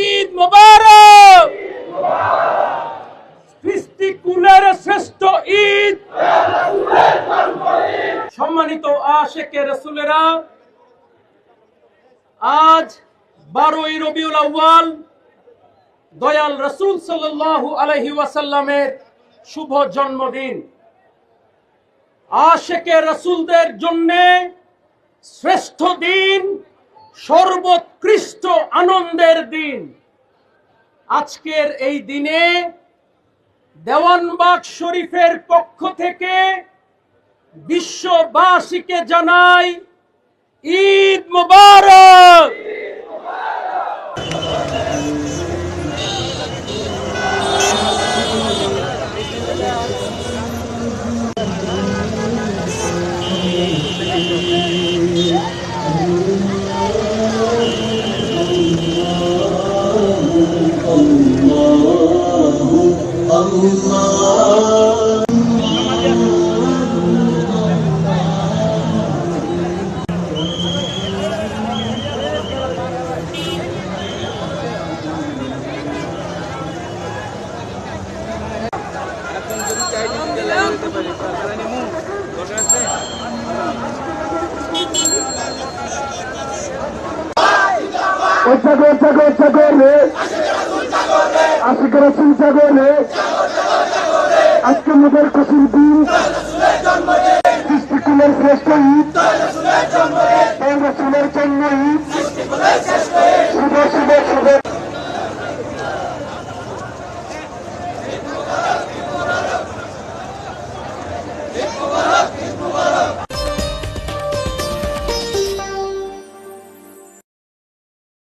ঈদ মোবারক। সৃষ্টিকুলের শ্রেষ্ঠ ঈদ। সম্মানিত আশিকে রাসূলেরা, আজ 12ই রবিউল আউয়াল দয়াল রাসূল সাল্লাল্লাহু আলাইহি ওয়াসাল্লামের শুভ জন্মদিন। আশিকে রাসূলদের জন্য শ্রেষ্ঠ দিন, সর্বোৎকৃষ্ট আনন্দের দিন। আজকের এই দিনে দেওয়ানবাগ শরীফের পক্ষ থেকে বিশ্ববাসীকে জানাই ঈদ মোবারক। আশিকে রাসূল জাগরে, আজকে মোদের খুশির দিন, সৃষ্টিকুলের শ্রেষ্ঠ ঈদ, রাসূলের জন্ম ঈদ, শুভ শুভ শুভ